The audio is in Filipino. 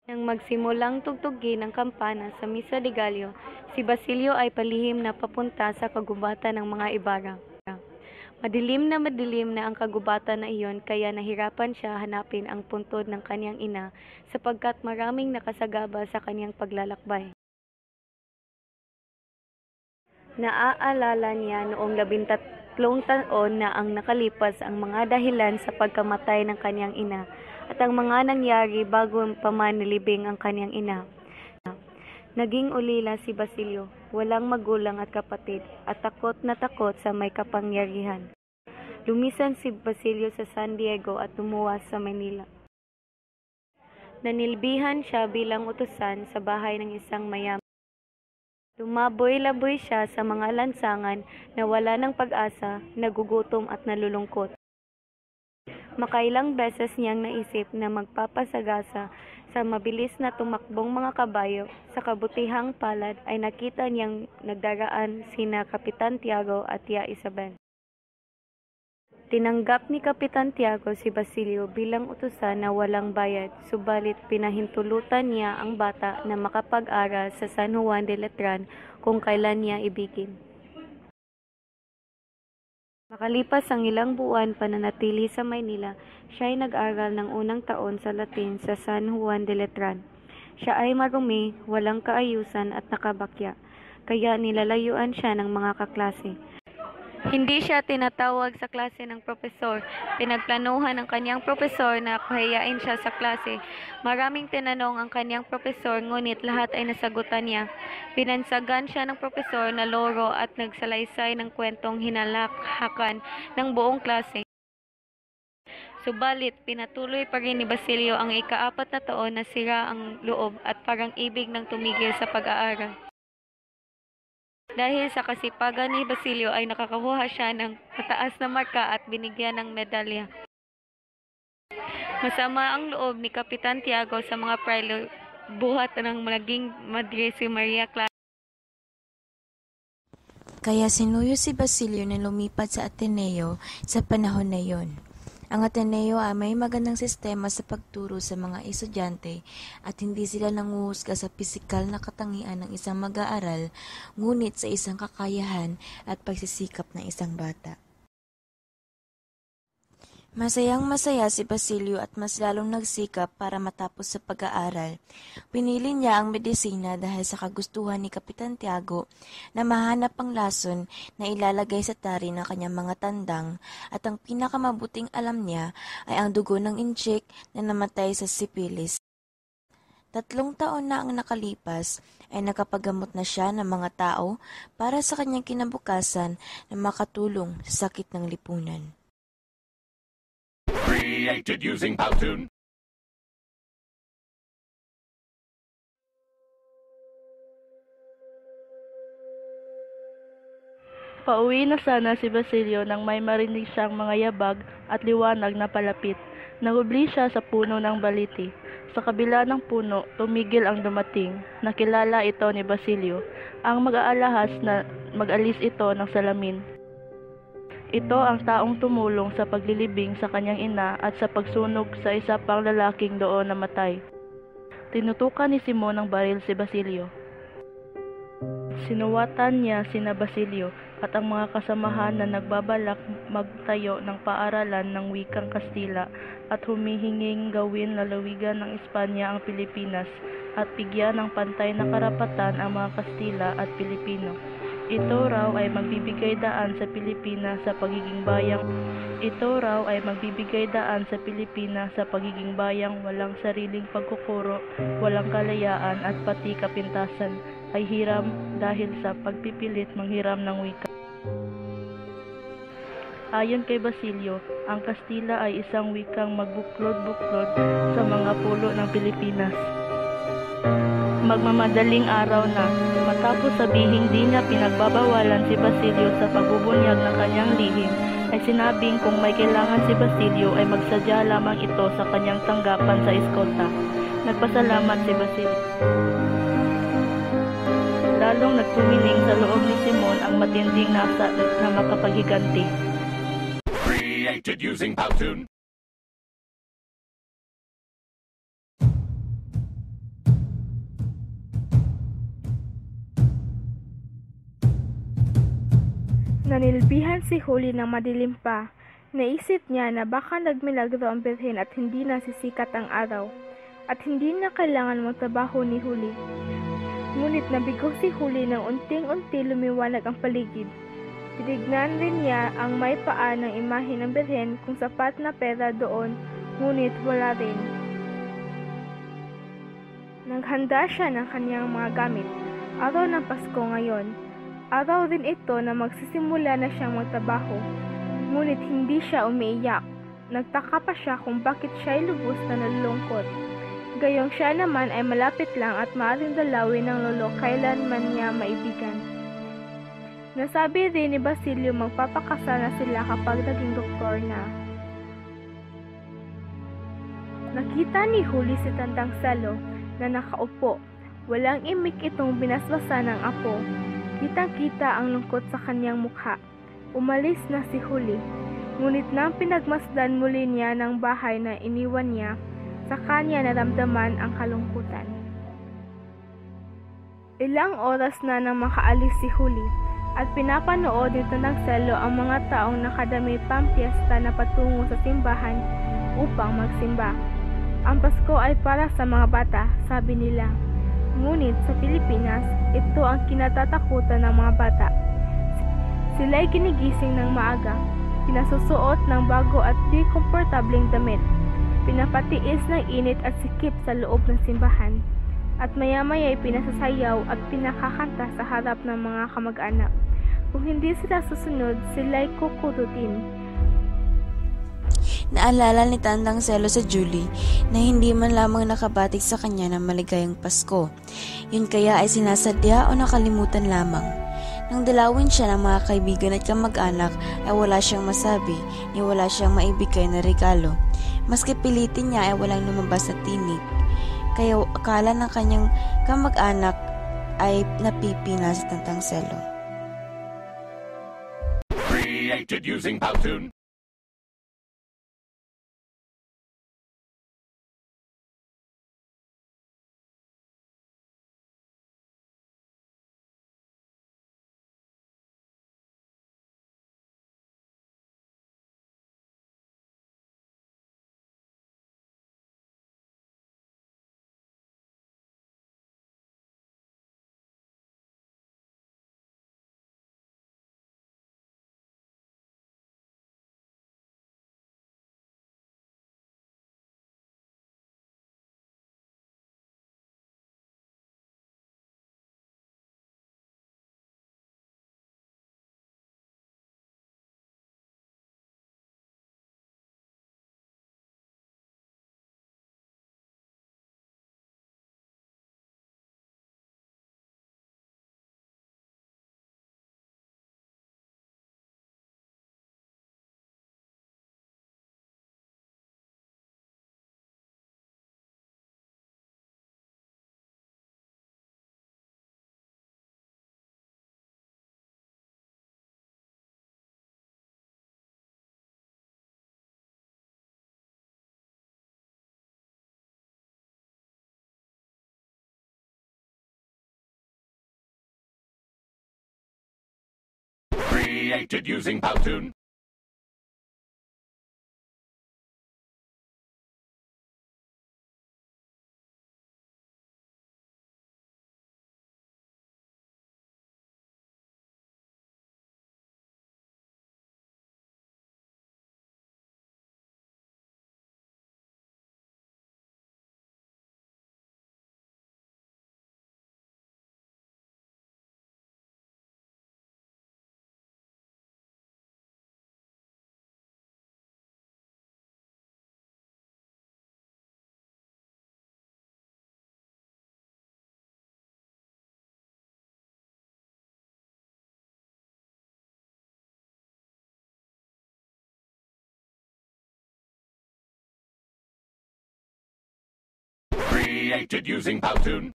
Nang magsimulang tugtugin ang kampana sa Misa de Gallo, si Basilio ay palihim na papunta sa kagubatan ng mga Ibarra. Madilim na ang kagubatan na iyon kaya nahirapan siya hanapin ang puntod ng kanyang ina sapagkat maraming nakasagaba sa kanyang paglalakbay. Naaalala niya noong 13 taon na ang nakalipas ang mga dahilan sa pagkamatay ng kanyang ina at ang mga nangyari bago pa man nilibing ang kanyang ina. Naging ulila si Basilio, walang magulang at kapatid, at takot na takot sa may kapangyarihan. Lumisan si Basilio sa San Diego at lumuwas sa Manila. Nanilbihan siya bilang utusan sa bahay ng isang mayaman. Lumaboy-laboy siya sa mga lansangan na wala ng pag-asa, nagugutom at nalulungkot. Makailang beses niyang naisip na magpapasagasa sa mabilis na tumakbong mga kabayo. Sa kabutihang palad ay nakita niyang nagdaraan sina Kapitan Tiago at Tia Isabel. Tinanggap ni Kapitan Tiago si Basilio bilang utusan na walang bayad, subalit pinahintulutan niya ang bata na makapag-aral sa San Juan de Letran kung kailan niya ibigin. Makalipas ang ilang buwan pananatili sa Maynila, siya ay nag-aral ng unang taon sa Latin sa San Juan de Letran. Siya ay marumi, walang kaayusan at nakabakya, kaya nilalayuan siya ng mga kaklase. Hindi siya tinatawag sa klase ng profesor. Pinagplanuhan ng kanyang profesor na pahiyain siya sa klase. Maraming tinanong ang kanyang profesor, ngunit lahat ay nasagutan niya. Binansagan siya ng profesor na loro at nagsalaysay ng kwentong hinalakhakan ng buong klase. Subalit, pinatuloy pa rin ni Basilio ang ika-4 na taon na sira ang loob at parang ibig ng tumigil sa pag-aaral. Dahil sa kasipagan ni Basilio ay nakakakuha siya ng mataas na marka at binigyan ng medalya. Masama ang loob ni Kapitan Tiago sa mga prelo, buhat ng naging Madre si Maria Clara. Kaya sinuyo si Basilio na lumipat sa Ateneo sa panahon na yon. Ang Ateneo ay may magandang sistema sa pagturo sa mga estudyante at hindi sila nanguhusga sa pisikal na katangian ng isang mag-aaral, ngunit sa isang kakayahan at pagsisikap ng isang bata. Masayang-masaya si Basilio at mas lalong nagsikap para matapos sa pag-aaral. Pinili niya ang medisina dahil sa kagustuhan ni Kapitan Tiago na mahanap ang lason na ilalagay sa tari ng kanyang mga tandang at ang pinakamabuting alam niya ay ang dugo ng inchik na namatay sa sipilis. 3 taon na ang nakalipas ay nakapagamot na siya ng mga tao para sa kanyang kinabukasan na makatulong sa sakit ng lipunan. Created using Powtoon. Pauwi na sana si Basilio nang may marinig siyang mga yabag at liwanag na palapit. Nahubli siya sa puno ng baliti. Sa kabila ng puno, tumigil ang dumating. Nakilala ito ni Basilio. Ang mag-aalahas na mag-alis ito ng salamin. Ito ang taong tumulong sa paglilibing sa kanyang ina at sa pagsunog sa isa pang lalaking doon namatay. Tinutukan ni Simon ng baril si Basilio. Sinuwatan niya sina Basilio at ang mga kasamahan na nagbabalak magtayo ng paaralan ng wikang Kastila at humihinging gawin lalawigan ng Espanya ang Pilipinas at bigyan ng pantay na karapatan ang mga Kastila at Pilipino. Ito raw ay magbibigay daan sa Pilipinas sa pagiging bayang walang sariling pagkukuro, walang kalayaan at pati kapintasan ay hiram dahil sa pagpipilit manghiram ng wika. Ayon kay Basilio, ang Kastila ay isang wikang magbuklod-buklod sa mga pulo ng Pilipinas. Magmamadaling araw na, matapos sabihing di niya pinagbabawalan si Basilio sa pagbubunyag ng kanyang lihim, ay sinabing kung may kailangan si Basilio ay magsadya lamang ito sa kanyang tanggapan sa eskolta. Nagpasalamat si Basilio. Lalong nagpumiling sa loob ni Simon ang matinding nasa na makapaghiganti. Created using Powtoon. Nanilbihan si Huli ng madilim pa. Naisip niya na baka nagmilagro ang birhen at hindi na sisikat ang araw, at hindi na kailangan magtrabaho ni Huli. Ngunit nabigo si Huli nang unting-unti lumiwanag ang paligid. Tinignan rin niya ang may paa ng imahe ng birhen kung sapat na pera doon, ngunit wala rin. Naghanda siya ng kanyang mga gamit. Araw ng Pasko ngayon. Araw rin ito na magsisimula na siyang magtrabaho. Ngunit hindi siya umiiyak. Nagtaka pa siya kung bakit siya ay lubos na nalulungkot. Gayong siya naman ay malapit lang at maaaring dalawin ng lolo kailanman niya maibigan. Nasabi rin ni Basilio magpapakasal na sila kapag naging doktor na. Nakita ni Huli si Tandang Selo na nakaupo. Walang imik itong binasbasa ng apo. Kitang-kita ang lungkot sa kanyang mukha. Umalis na si Huli. Ngunit nang pinagmasdan muli niya ng bahay na iniwan niya, sa kanya naramdaman ang kalungkutan. Ilang oras na nang makaalis si Huli at pinapanood nito ng Selo ang mga taong nakadami pampiesta na patungo sa simbahan upang magsimba. Ang Pasko ay para sa mga bata, sabi nila. Ngunit sa Pilipinas, ito ang kinatatakutan ng mga bata. Sila'y ginigising ng maaga, pinasusuot ng bago at di komportableng damit, pinapatiis ng init at sikip sa loob ng simbahan, at maya-maya'y pinasasayaw at pinakakanta sa harap ng mga kamag-anak. Kung hindi sila susunod, sila'y kukurutin. Naalala ni Tandang Selo sa Julie na hindi man lamang nakabatik sa kanya ng maligayang Pasko. Yun kaya ay sinasadya o nakalimutan lamang. Nang dalawin siya ng mga kaibigan at kamag-anak ay wala siyang masabi ni wala siyang maibigay na regalo. Maski pilitin niya ay walang lumabas na tinig. Kaya akala ng kanyang kamag-anak ay napipina sa Tandang Selo. Created using Powtoon. Created using Powtoon. Created using Powtoon.